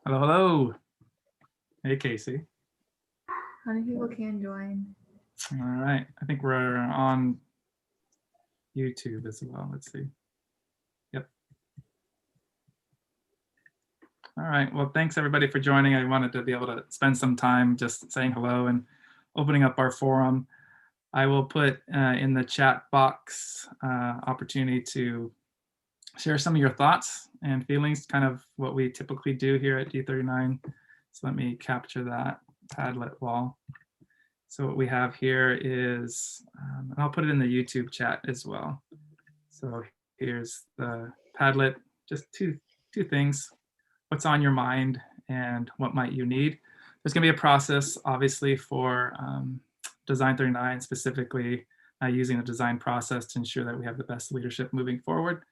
Hello, hello. Hey, Casey. How many people can join? All right. I think we're on YouTube as well. Let's see. Yep. All right. Well, thanks everybody for joining. I wanted to be able to spend some time just saying hello and opening up our forum. I will put in the chat box opportunity to share some of your thoughts and feelings, kind of what we typically do here at D39. So let me capture that Padlet wall. So what we have here is, and I'll put it in the YouTube chat as well. So here's the Padlet, just two things, what's on your mind and what might you need. There's gonna be a process, obviously, for Design 39, specifically using the design process to ensure that we have the best leadership moving forward,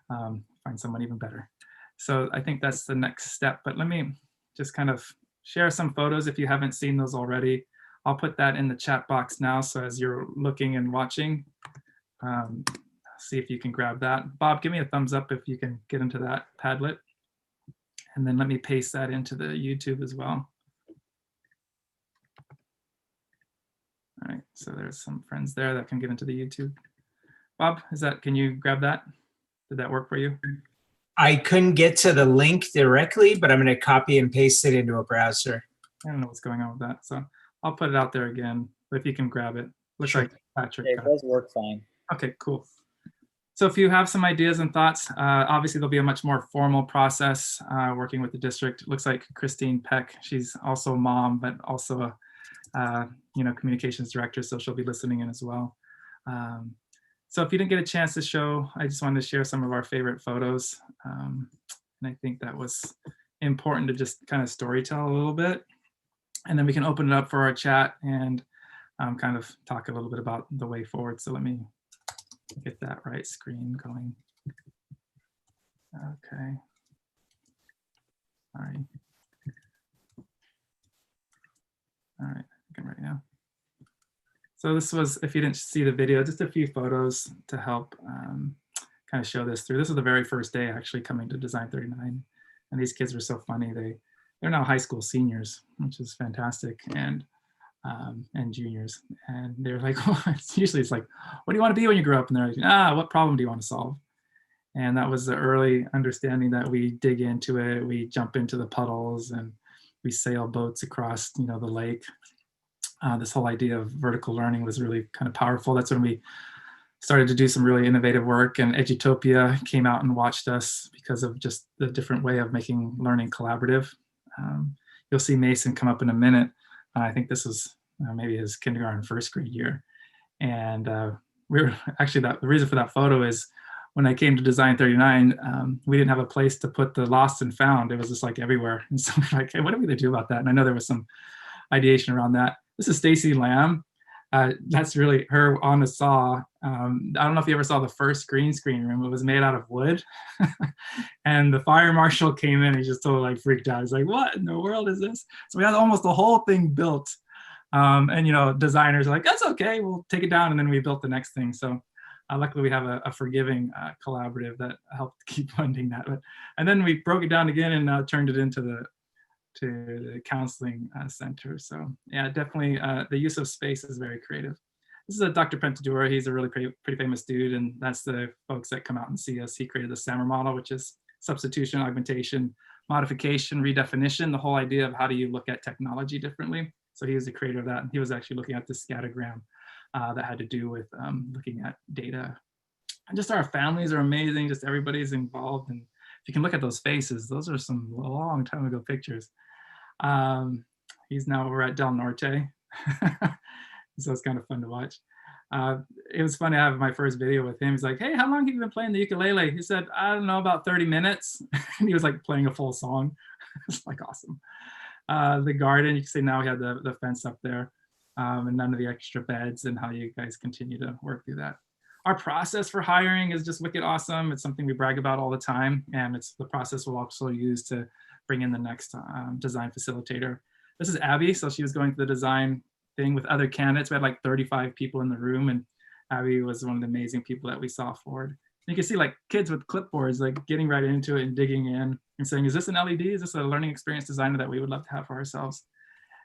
find someone even better. So I think that's the next step, but let me just kind of share some photos if you haven't seen those already. I'll put that in the chat box now, so as you're looking and watching, see if you can grab that. Bob, give me a thumbs up if you can get into that Padlet. And then let me paste that into the YouTube as well. All right, so there's some friends there that can get into the YouTube. Bob, can you grab that? Did that work for you? I couldn't get to the link directly, but I'm going to copy and paste it into a browser. I don't know what's going on with that. So I'll put it out there again, but if you can grab it. Looks Sure. like Patrick. It does work fine. Okay, cool. So if you have some ideas and thoughts, obviously there'll be a much more formal process working with the district. It looks like Christine Peck, she's also a mom, but also a communications director, so she'll be listening in as well. So if you didn't get a chance to show, I just wanted to share some of our favorite photos. And I think that was important to just kind of storytell a little bit. And then we can open it up for our chat and kind of talk a little bit about the way forward. So let me get that right screen going. Okay. All right. All right, I think I'm ready now. So this was, if you didn't see the video, just a few photos to help kind of show this through. This was the very first day actually coming to Design 39. And these kids were so funny. They're now high school seniors, which is fantastic, and juniors. And they're like, well, it's like, what do you want to be when you grow up? And they're like, what problem do you want to solve? And that was the early understanding that we dig into it. We jump into the puddles and we sail boats across, the lake. This whole idea of vertical learning was really kind of powerful. That's when we started to do some really innovative work, and Edutopia came out and watched us because of just the different way of making learning collaborative. You'll see Mason come up in a minute. I think this was maybe his kindergarten, first grade year. And we were actually, the reason for that photo is when I came to Design 39, we didn't have a place to put the lost and found. It was just like everywhere. And so we're like, hey, what are we gonna do about that? And I know there was some ideation around that. This is Stacy Lamb. That's really her on the saw. I don't know if you ever saw the first green screen room. It was made out of wood. And the fire marshal came in, he just totally like freaked out. He's like, what in the world is this? So we had almost the whole thing built. And designers are like, that's okay, we'll take it down. And then we built the next thing. So luckily we have a forgiving collaborative that helped keep funding that. And then we broke it down again and turned it into the counseling center. So yeah, definitely the use of space is very creative. This is a Dr. Pentadura. He's a really pretty famous dude, and that's the folks that come out and see us. He created the SAMR model, which is substitution, augmentation, modification, redefinition, the whole idea of how do you look at technology differently. So he was the creator of that, and he was actually looking at the scattergram that had to do with looking at data. And just our families are amazing, just everybody's involved. And if you can look at those faces, those are some long time ago pictures. He's now over at Del Norte. So it's kind of fun to watch. It was fun to have my first video with him. He's like, hey, how long have you been playing the ukulele? He said, I don't know, about 30 minutes. And he was like playing a full song. It's like awesome. The garden, you can see now we have the fence up there, and none of the extra beds, and how you guys continue to work through that. Our process for hiring is just wicked awesome. It's something we brag about all the time, and it's the process we'll also use to bring in the next design facilitator. This is Abby, so she was going through the design thing with other candidates. We had like 35 people in the room, and Abby was one of the amazing people that we saw forward. You can see like kids with clipboards, like getting right into it and digging in and saying, is this an LED? Is this a learning experience designer that we would love to have for ourselves?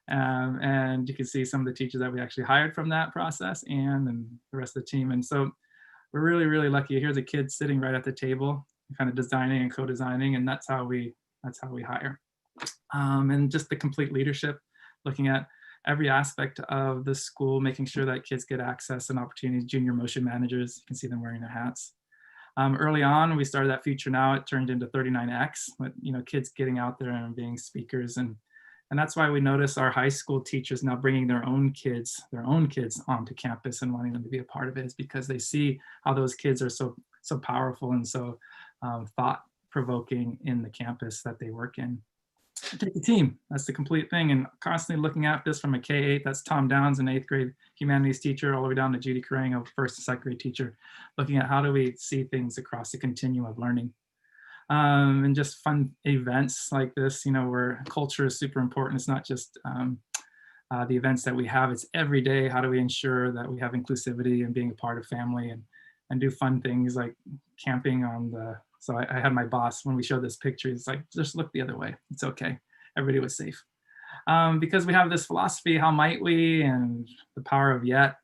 And you can see some of the teachers that we actually hired from that process and the rest of the team. And so we're really, really lucky. Here's a kid sitting right at the table, kind of designing and co-designing, and that's how we hire. And just the complete leadership, looking at every aspect of the school, making sure that kids get access and opportunities. Junior motion managers, you can see them wearing their hats. Early on, we started that Future Now. It turned into 39X, with kids getting out there and being speakers, and that's why we notice our high school teachers now bringing their own kids onto campus and wanting them to be a part of it, is because they see how those kids are so powerful and so thought-provoking in the campus that they work in. Take the team, that's the complete thing, and constantly looking at this from a K-8, that's Tom Downs, an 8th grade humanities teacher, all the way down to Judy Kerrang, a 1st and 2nd grade teacher, looking at how do we see things across the continuum of learning. And just fun events like this, where culture is super important. It's not just the events that we have, it's every day. How do we ensure that we have inclusivity and being a part of family, and do fun things like camping on the, so I had my boss, when we showed this picture, he's like, just look the other way. It's okay. Everybody was safe. Because we have this philosophy, how might we, and the power of yet,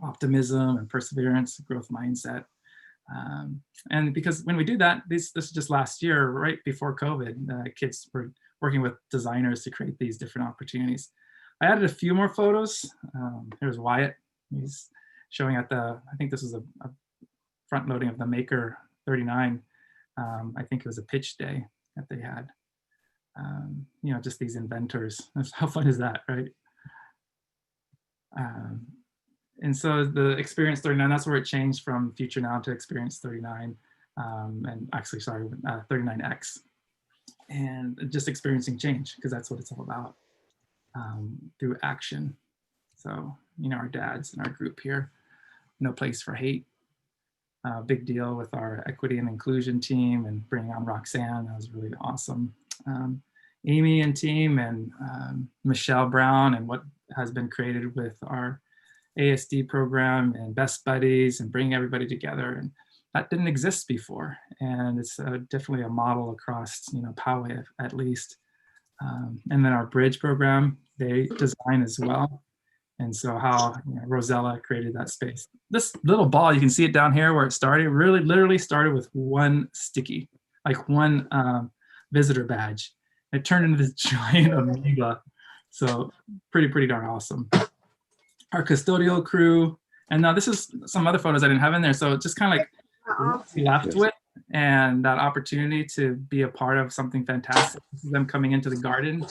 optimism and perseverance, growth mindset. And because when we do that, this is just last year, right before COVID, kids were working with designers to create these different opportunities. I added a few more photos. Here's Wyatt. He's showing at the, I think this is a front loading of the Maker 39. I think it was a pitch day that they had. Just these inventors. How fun is that, right? And so the Experience 39, that's where it changed from Future Now to Experience 39, and actually, sorry, 39X. And just experiencing change, because that's what it's all about, through action. So, our dads in our group here, No Place for Hate. Big deal with our equity and inclusion team, and bringing on Roxanne. That was really awesome. Amy and team, and Michelle Brown, and what has been created with our ASD program and Best Buddies, and bringing everybody together. And that didn't exist before. And it's definitely a model across, Poway at least. And then our Bridge program, they design as well. And so how Rosella created that space. This little ball, you can see it down here where it started, really literally started with one sticky, like one visitor badge. It turned into this giant amoeba. So pretty darn awesome. Our custodial crew, and now this is some other photos I didn't have in there. So just kind of like we left with, and that opportunity to be a part of something fantastic. This is them coming into the garden,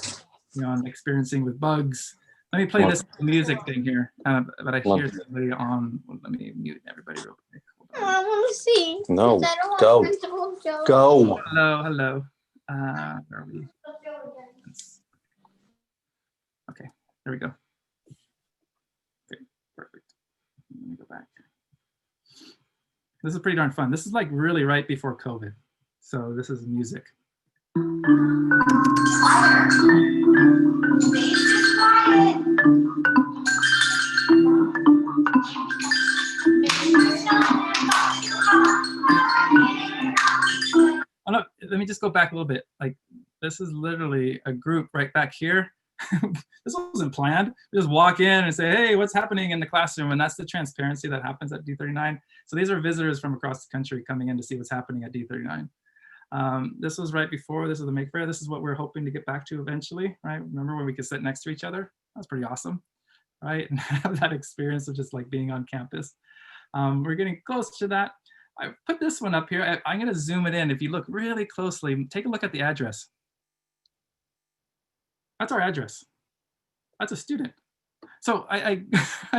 and experiencing with bugs. Let me play this music thing here, but I hear somebody on. Well, let me mute everybody real quick. I want to see. No, 'Cause I don't want go. Principal Joe. Go. Hello. Where are we? Okay, there we go. Okay, perfect. Let me go back. This is pretty darn fun. This is like really right before COVID. So this is music. Oh, no, let me just go back a little bit. Like, this is literally a group right back here. This wasn't planned. We just walk in and say, hey, what's happening in the classroom? And that's the transparency that happens at D39. So these are visitors from across the country coming in to see what's happening at D39. This was right before, this is the Make Fair. This is what we're hoping to get back to eventually, right? Remember when we could sit next to each other? That's pretty awesome, right? And have that experience of just like being on campus. We're getting close to that. I put this one up here. I'm gonna zoom it in. If you look really closely, take a look at the address. That's our address. That's a student. So I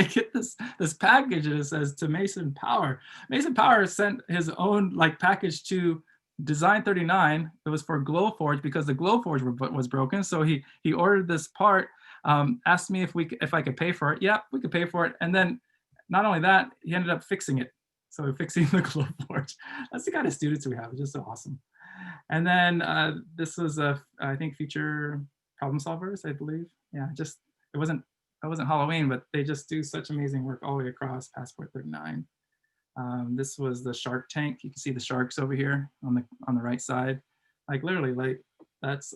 get this package and it says to Mason Power. Mason Power sent his own like package to Design 39. It was for Glowforge because the Glowforge was broken. So he ordered this part, asked me if I could pay for it. Yeah, we could pay for it. And then not only that, he ended up fixing it. So we're fixing the Glowforge. That's the kind of students we have. It's just so awesome. And then this was I think future problem solvers, I believe. Yeah, it wasn't Halloween, but they just do such amazing work all the way across Passport 39. This was the Shark Tank. You can see the sharks over here on the right side. Like literally, like that's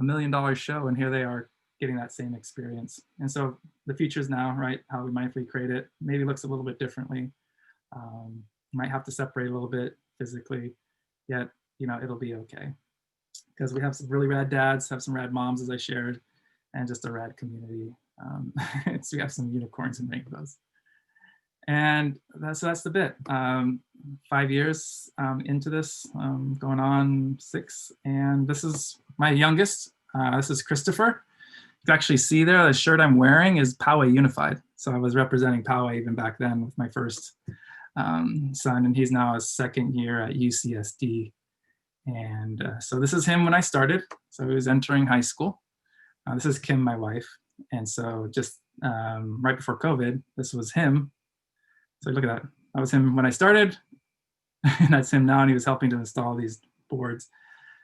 $1 million show, and here they are getting that same experience. And so the future is now, right? How we mindfully create it maybe looks a little bit differently. Might have to separate a little bit physically, yet it'll be okay because we have some really rad dads, have some rad moms as I shared, and just a rad community. So we have some unicorns and rainbows. And that's the bit. 5 years into this, going on 6, and this is my youngest. This is Christopher. You can actually see there, the shirt I'm wearing is Poway Unified. So I was representing Poway even back then with my first son, and he's now a second year at UCSD. And so this is him when I started. So he was entering high school. This is Kim, my wife. And so just right before COVID, this was him. So look at that. That was him when I started, and that's him now, and he was helping to install these boards.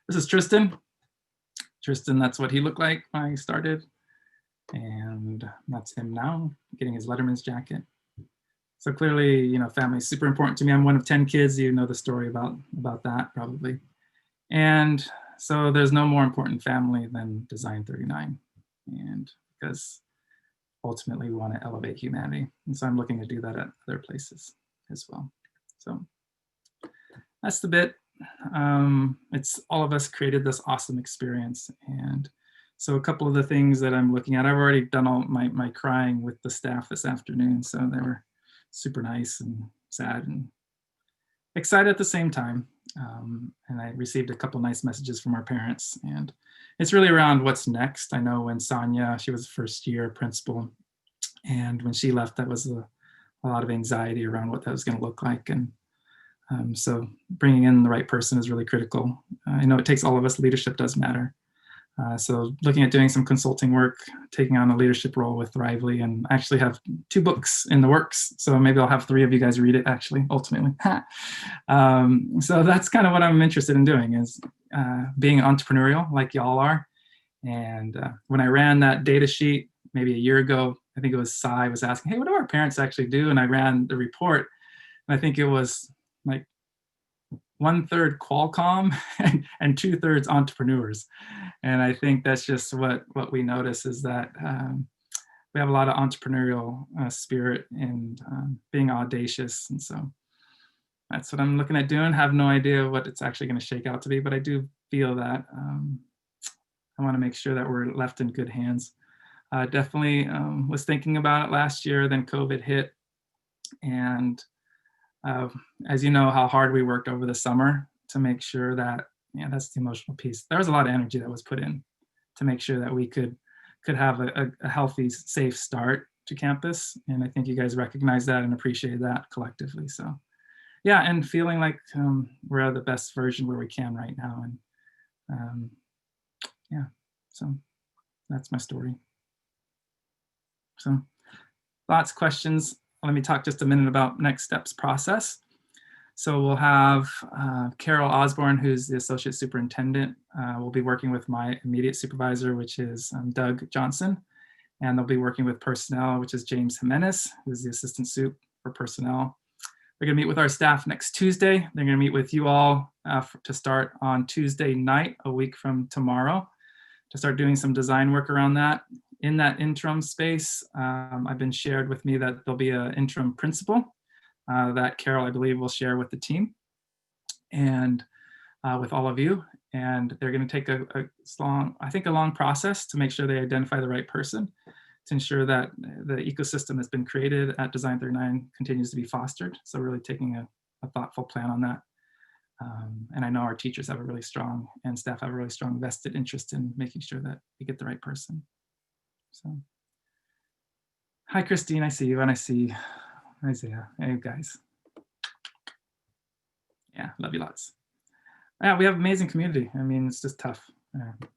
This is Tristan. Tristan, that's what he looked like when I started. And that's him now, getting his Letterman's jacket. So clearly, family is super important to me. I'm one of 10 kids. You know the story about that probably. And so there's no more important family than Design 39. And because ultimately we want to elevate humanity. And so I'm looking to do that at other places as well. So that's the bit. It's all of us created this awesome experience. And so a couple of the things that I'm looking at, I've already done all my crying with the staff this afternoon. So they were super nice and sad and excited at the same time. And I received a couple nice messages from our parents, and it's really around what's next. I know when Sonia, she was first year principal, and when she left, that was a lot of anxiety around what that was going to look like. And so bringing in the right person is really critical. I know it takes all of us. Leadership does matter. So looking at doing some consulting work, taking on a leadership role with Thrively, and I actually have 2 books in the works. So maybe I'll have 3 of you guys read it actually, ultimately. So that's kind of what I'm interested in doing, is being entrepreneurial like y'all are. And when I ran that data sheet maybe a year ago, I think it was Sai was asking, hey, what do our parents actually do? And I ran the report, and I think it was like 1/3 Qualcomm and 2/3 entrepreneurs. And I think that's just what we notice, is that we have a lot of entrepreneurial spirit and being audacious. And so that's what I'm looking at doing. Have no idea what it's actually going to shake out to be, but I do feel that I want to make sure that we're left in good hands. Definitely was thinking about it last year, then COVID hit. And as you know, how hard we worked over the summer to make sure that, that's the emotional piece. There was a lot of energy that was put in to make sure that we could have a healthy, safe start to campus. And I think you guys recognize that and appreciate that collectively. So yeah, and feeling like we're at the best version where we can right now. And yeah, so that's my story. So lots of questions. Let me talk just a minute about next steps process. So we'll have Carol Osborne, who's the associate superintendent. We'll be working with my immediate supervisor, which is Doug Johnson. And they'll be working with personnel, which is James Jimenez, who's the assistant sup for personnel. They're gonna meet with our staff next Tuesday. They're gonna meet with you all to start on Tuesday night, a week from tomorrow, to start doing some design work around that. In that interim space, I've been shared with me that there'll be an interim principal that Carol, I believe, will share with the team and with all of you. And they're going to take a long process to make sure they identify the right person, to ensure that the ecosystem that's been created at Design 39 continues to be fostered. So really taking a thoughtful plan on that. And I know our teachers have a really strong, and staff have a really strong vested interest in making sure that we get the right person. So, hi, Christine, I see you, and I see Isaiah. Hey, guys. Yeah, love you lots. Yeah, we have an amazing community. I mean, it's just tough.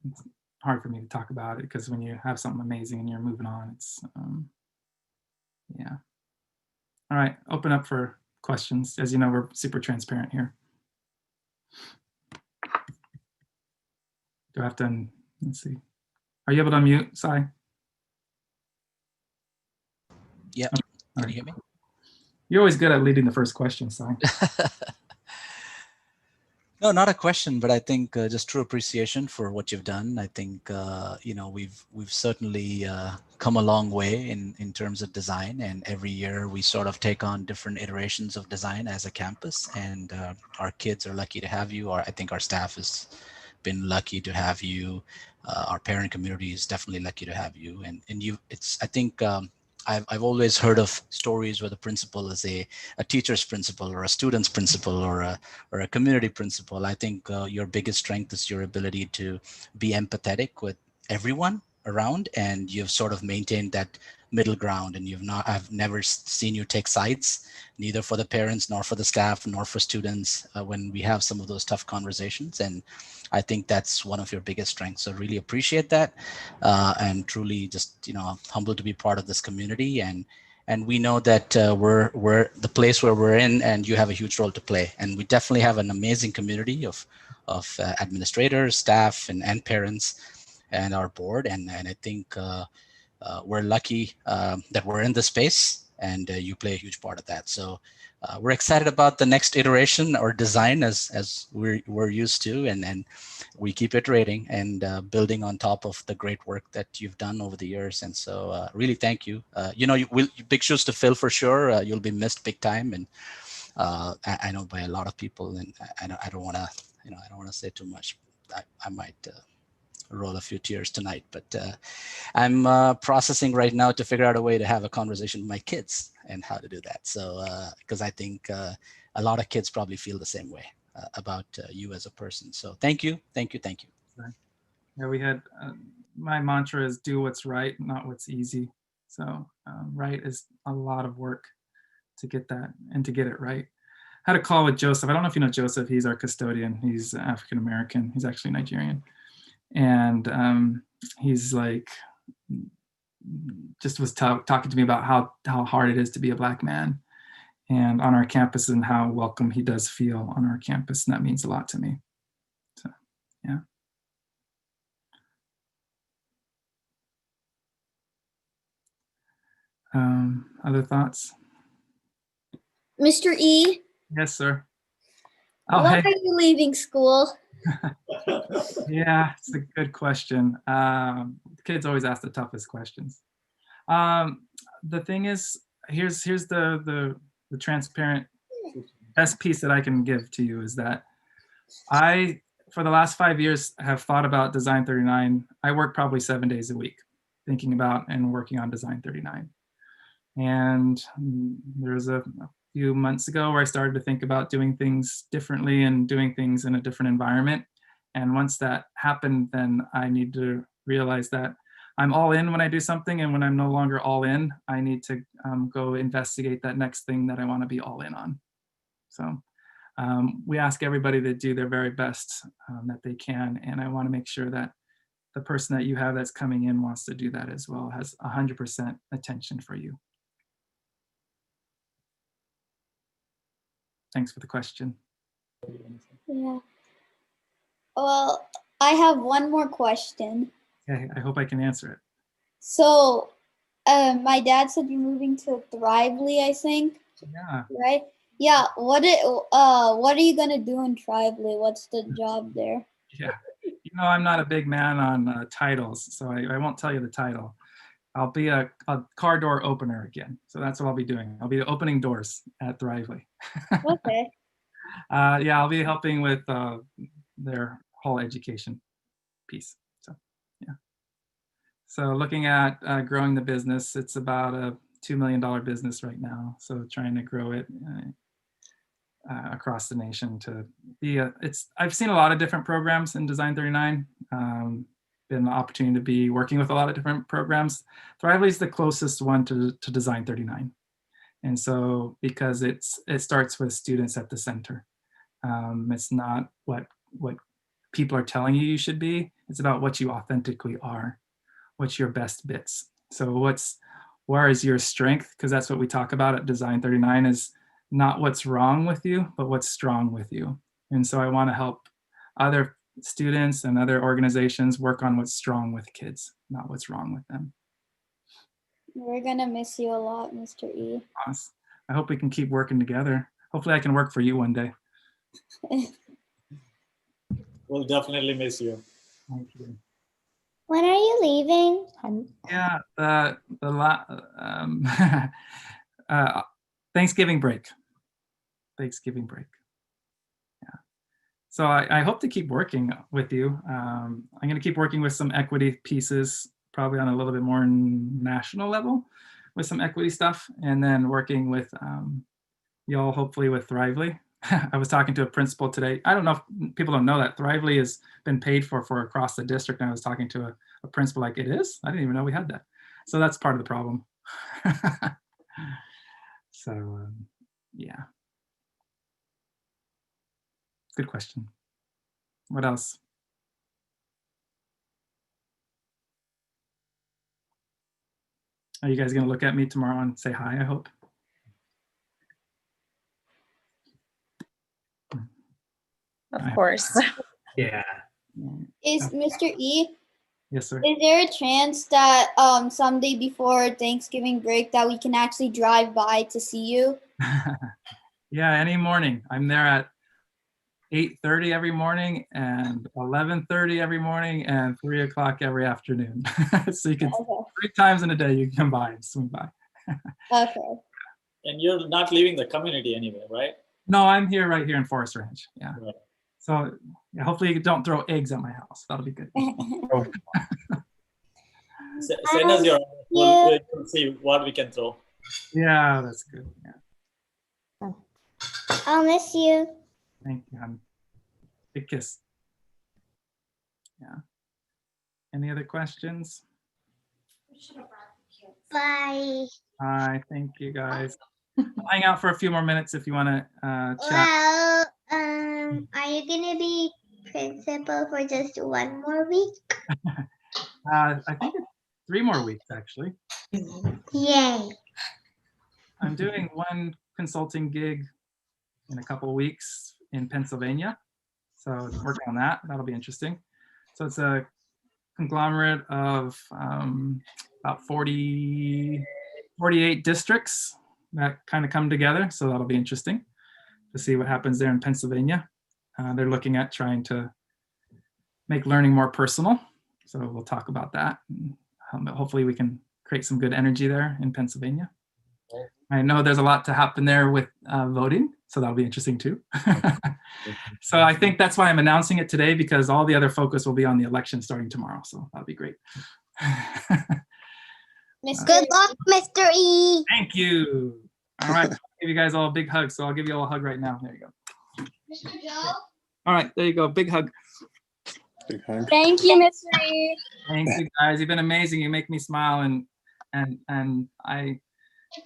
It's hard for me to talk about it because when you have something amazing and you're moving on, it's, yeah. All right, open up for questions. As you know, we're super transparent here. Do I have to, let's see. Are you able to unmute, Sai? Yep. Can you hear me? You're always good at leading the first question, so. No, not a question, but I think just true appreciation for what you've done. I think we've certainly come a long way in terms of design, and every year we sort of take on different iterations of design as a campus. And our kids are lucky to have you, or I think our staff has been lucky to have you. Our parent community is definitely lucky to have you, and you. It's I think. I've always heard of stories where the principal is a teacher's principal or a student's principal or a community principal. I think your biggest strength is your ability to be empathetic with everyone around, and you've sort of maintained that middle ground. And I've never seen you take sides, neither for the parents nor for the staff nor for students when we have some of those tough conversations. And I think that's one of your biggest strengths. So really appreciate that, and truly just humbled to be part of this community. And we know that we're the place where we're in, and you have a huge role to play. And we definitely have an amazing community of administrators, staff, and parents, and our board. And I think we're lucky that we're in this space, and you play a huge part of that. So we're excited about the next iteration or design as we're used to, and we keep iterating and building on top of the great work that you've done over the years. And so really thank you. Big shoes to fill for sure. You'll be missed big time, and I know by a lot of people. And I don't want to say too much. I might roll a few tears tonight, but I'm processing right now to figure out a way to have a conversation with my kids and how to do that. So because I think a lot of kids probably feel the same way about you as a person. So thank you. Yeah, we had, my mantra is do what's right, not what's easy. So right is a lot of work to get that and to get it right. I had a call with Joseph. I don't know if you know Joseph. He's our custodian. He's African-American. He's actually Nigerian. And he's like, just was talking to me about how hard it is to be a Black man and on our campus, and how welcome he does feel on our campus. And that means a lot to me. So, yeah. Other thoughts? Mr. E, Yes, sir. Oh, why hey. are you leaving school? Yeah, it's a good question. Kids always ask the toughest questions. The thing is, here's the transparent best piece that I can give to you is that I, for the last 5 years, have thought about Design 39. I work probably 7 days a week thinking about and working on Design 39. And there was a few months ago where I started to think about doing things differently and doing things in a different environment. And once that happened, then I need to realize that I'm all in when I do something, and when I'm no longer all in, I need to go investigate that next thing that I want to be all in on. So we ask everybody to do their very best that they can, and I want to make sure that the person that you have that's coming in wants to do that as well, has 100% attention for you. Thanks for the question. Yeah. Well, I have one more question. Okay, I hope I can answer it. So, my dad said you're moving to Thrively, I think, Yeah. right? Yeah. What are you gonna do in Thrively? What's the job there? Yeah. I'm not a big man on titles, so I won't tell you the title. I'll be a car door opener again. So that's what I'll be doing. I'll be opening doors at Thrively. Okay. Yeah, I'll be helping with their whole education piece. So, yeah. So looking at growing the business, it's about a $2 million business right now. So trying to grow it across the nation to be I've seen a lot of different programs in Design 39. Been the opportunity to be working with a lot of different programs. Thrively is the closest one to Design 39. And so because it starts with students at the center. It's not what people are telling you should be. It's about what you authentically are. What's your best bits? So where is your strength? Because that's what we talk about at Design 39 is not what's wrong with you, but what's strong with you. And so I want to help other students and other organizations work on what's strong with kids, not what's wrong with them. We're gonna miss you a lot, Mr. E. I hope we can keep working together. Hopefully I can work for you one day. We'll definitely miss you. Thank you. When are you leaving? Yeah, Thanksgiving break. Thanksgiving break. Yeah. So I hope to keep working with you. I'm going to keep working with some equity pieces, probably on a little bit more national level with some equity stuff, and then working with y'all, hopefully with Thrively. I was talking to a principal today. I don't know if people don't know that Thrively has been paid for across the district. And I was talking to a principal like, it is? I didn't even know we had that. So that's part of the problem. So yeah. Good question. What else? Are you guys going to look at me tomorrow and say hi, I hope? Of course. Yeah. Is Mr. E? Yes, sir. Is there a chance that someday before Thanksgiving break that we can actually drive by to see you? Yeah, any morning. I'm there at 8:30 every morning and 11:30 every morning and 3 o'clock every afternoon. So you can, Okay. 3 times in a day you can come by and swing by. Okay. And you're not leaving the community anyway, right? No, I'm here right here in Forest Ranch. Yeah. Right. So yeah, hopefully you don't throw eggs at my house. That'll be good. Send us your, we'll see what we can throw. Yeah, that's good. Yeah. I'll miss you. Thank you, hon. Big kiss. Yeah. Any other questions? Bye. Hi, thank you guys. I'll hang out for a few more minutes if you want to chat. Well, are you gonna be principal for just one more week? I think it's 3 more weeks actually. Yay. I'm doing one consulting gig in a couple of weeks in Pennsylvania. So working on that. That'll be interesting. So it's a conglomerate of about 48 districts that kind of come together. So that'll be interesting to see what happens there in Pennsylvania. They're looking at trying to make learning more personal. So we'll talk about that. Hopefully we can create some good energy there in Pennsylvania. I know there's a lot to happen there with voting, so that'll be interesting too. So I think that's why I'm announcing it today, because all the other focus will be on the election starting tomorrow. So that'll be great. Good luck, Mr. E. Thank you. All right, I'll give you guys all a big hug. So I'll give you all a hug right now. There you go. Mr. Joe? All right, there you go. Big hug. Big hug. Thank you, Mr. E. Thank you guys. You've been amazing. You make me smile, and I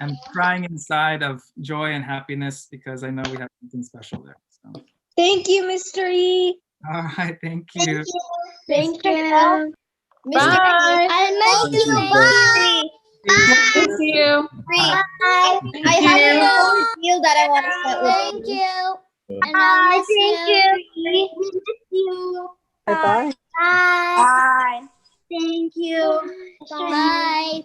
am crying inside of joy and happiness because I know we have something special there. So. Thank you, Mr. E. All right, thank you. Thank you. Mr. Bye. I miss you. Bye. Thank you. Bye. I have a deal that I want to set with you. Thank you. And I miss you. Miss you. Bye-bye. Bye. Thank you. Bye.